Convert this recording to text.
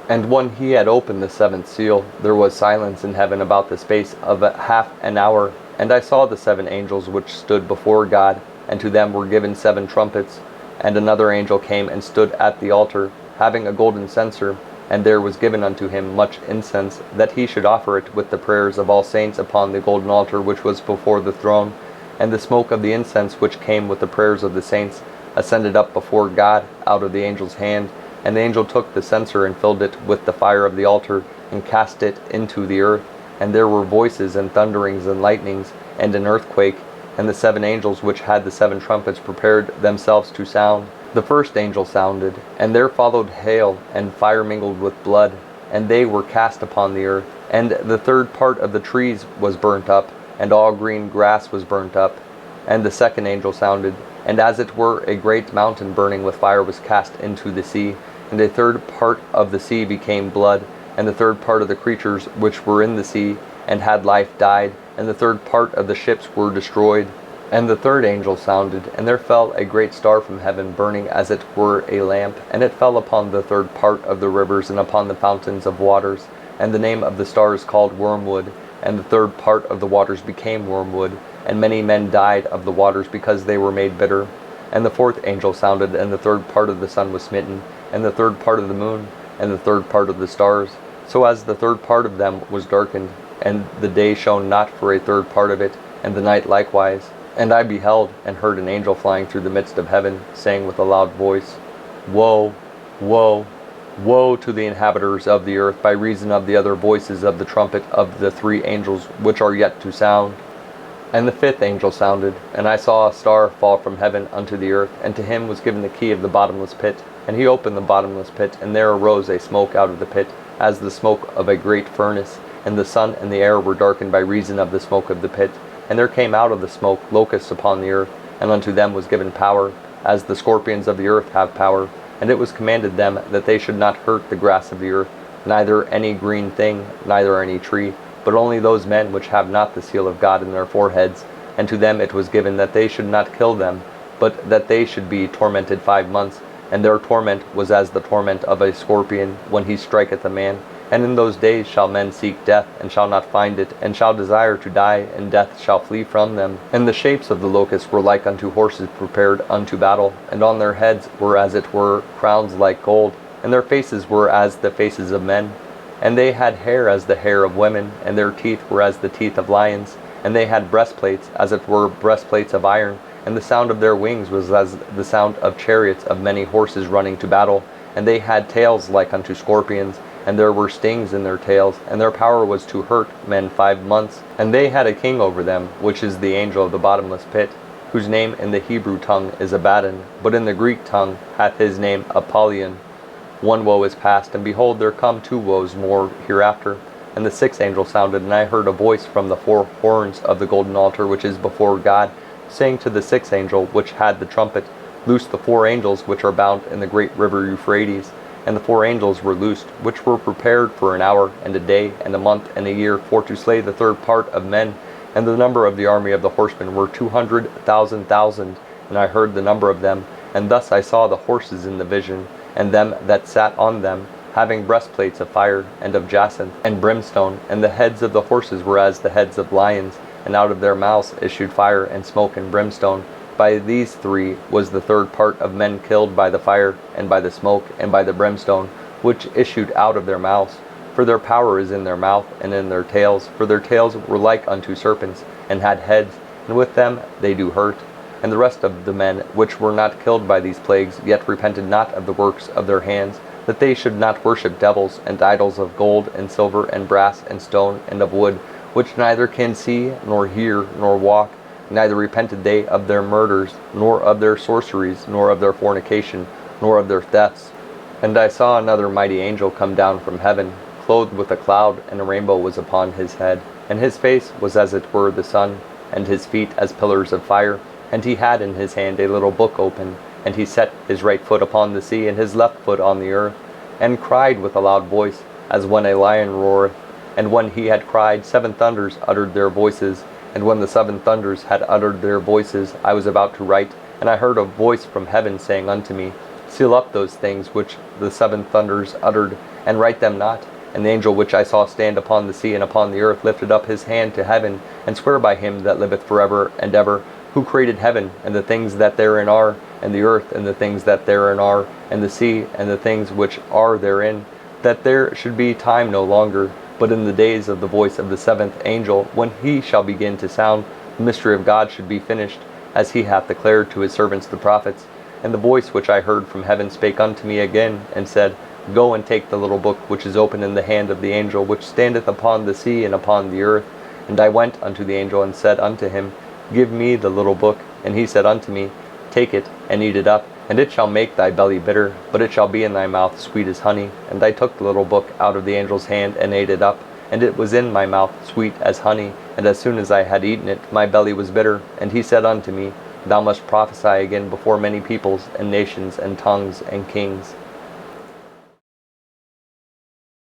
And when he had opened the seventh seal, there was silence in heaven about the space of half an hour. And I saw the 7 angels which stood before God, and to them were given 7 trumpets. And another angel came and stood at the altar, having a golden censer, and there was given unto him much incense, that he should offer it with the prayers of all saints upon the golden altar which was before the throne. And the smoke of the incense which came with the prayers of the saints ascended up before God out of the angel's hand. And the angel took the censer and filled it with the fire of the altar, and cast it into the earth. And there were voices and thunderings and lightnings, and an earthquake. And the 7 angels which had the 7 trumpets prepared themselves to sound. The first angel sounded, and there followed hail, and fire mingled with blood, and they were cast upon the earth. And the third part of the trees was burnt up, and all green grass was burnt up. And the second angel sounded, and as it were a great mountain burning with fire was cast into the sea. And a third part of the sea became blood, and the third part of the creatures which were in the sea and had life died, and the third part of the ships were destroyed. And the third angel sounded, and there fell a great star from heaven, burning as it were a lamp, and it fell upon the third part of the rivers and upon the fountains of waters. And the name of the star is called Wormwood. And the third part of the waters became wormwood, and many men died of the waters because they were made bitter. And the fourth angel sounded, and the third part of the sun was smitten, and the third part of the moon, and the third part of the stars, so as the third part of them was darkened, and the day shone not for a third part of it, and the night likewise. And I beheld, and heard an angel flying through the midst of heaven, saying with a loud voice, Woe, woe, woe to the inhabitants of the earth, by reason of the other voices of the trumpet of the 3 angels which are yet to sound. And the fifth angel sounded, and I saw a star fall from heaven unto the earth, and to him was given the key of the bottomless pit. And he opened the bottomless pit, and there arose a smoke out of the pit, as the smoke of a great furnace. And the sun and the air were darkened by reason of the smoke of the pit. And there came out of the smoke locusts upon the earth, and unto them was given power, as the scorpions of the earth have power. And it was commanded them that they should not hurt the grass of the earth, neither any green thing, neither any tree, but only those men which have not the seal of God in their foreheads. And to them it was given that they should not kill them, but that they should be tormented 5 months. And their torment was as the torment of a scorpion when he striketh a man. And in those days shall men seek death, and shall not find it, and shall desire to die, and death shall flee from them. And the shapes of the locusts were like unto horses prepared unto battle, and on their heads were as it were crowns like gold, and their faces were as the faces of men. And they had hair as the hair of women, and their teeth were as the teeth of lions. And they had breastplates, as it were breastplates of iron, and the sound of their wings was as the sound of chariots of many horses running to battle. And they had tails like unto scorpions, and there were stings in their tails, and their power was to hurt men 5 months. And they had a king over them, which is the angel of the bottomless pit, whose name in the Hebrew tongue is Abaddon, but in the Greek tongue hath his name Apollyon. 1 woe is past, and behold, there come 2 woes more hereafter. And the 6th angel sounded, and I heard a voice from the 4 horns of the golden altar which is before God, saying to the 6th angel which had the trumpet, Loose the 4 angels which are bound in the great river Euphrates. And the 4 angels were loosed, which were prepared for an hour, and a day, and a month, and a year, for to slay the third part of men. And the number of the army of the horsemen were 200,000. And I heard the number of them, and thus I saw the horses in the vision, and them that sat on them, having breastplates of fire, and of jacinth, and brimstone, and the heads of the horses were as the heads of lions, and out of their mouths issued fire, and smoke, and brimstone. By these 3 was the third part of men killed by the fire, and by the smoke, and by the brimstone, which issued out of their mouths. For their power is in their mouth, and in their tails, for their tails were like unto serpents, and had heads, and with them they do hurt. And the rest of the men which were not killed by these plagues, yet repented not of the works of their hands, that they should not worship devils, and idols of gold, and silver, and brass, and stone, and of wood, which neither can see, nor hear, nor walk. Neither repented they of their murders, nor of their sorceries, nor of their fornication, nor of their thefts. And I saw another mighty angel come down from heaven, clothed with a cloud, and a rainbow was upon his head. And his face was as it were the sun, and his feet as pillars of fire. And he had in his hand a little book open, and he set his right foot upon the sea, and his left foot on the earth, and cried with a loud voice, as when a lion roareth. And when he had cried, 7 thunders uttered their voices. And when the 7 thunders had uttered their voices, I was about to write, and I heard a voice from heaven saying unto me, Seal up those things which the seven thunders uttered, and write them not. And the angel which I saw stand upon the sea and upon the earth lifted up his hand to heaven, and sware by him that liveth forever and ever, who created heaven, and the things that therein are, and the earth, and the things that therein are, and the sea, and the things which are therein, that there should be time no longer, but in the days of the voice of the seventh angel, when he shall begin to sound, the mystery of God should be finished, as he hath declared to his servants the prophets. And the voice which I heard from heaven spake unto me again, and said, Go and take the little book which is open in the hand of the angel which standeth upon the sea and upon the earth. And I went unto the angel and said unto him, Give me the little book. And he said unto me, Take it, and eat it up, and it shall make thy belly bitter, but it shall be in thy mouth sweet as honey. And I took the little book out of the angel's hand, and ate it up, and it was in my mouth sweet as honey. And as soon as I had eaten it, my belly was bitter. And he said unto me, Thou must prophesy again before many peoples, and nations, and tongues, and kings.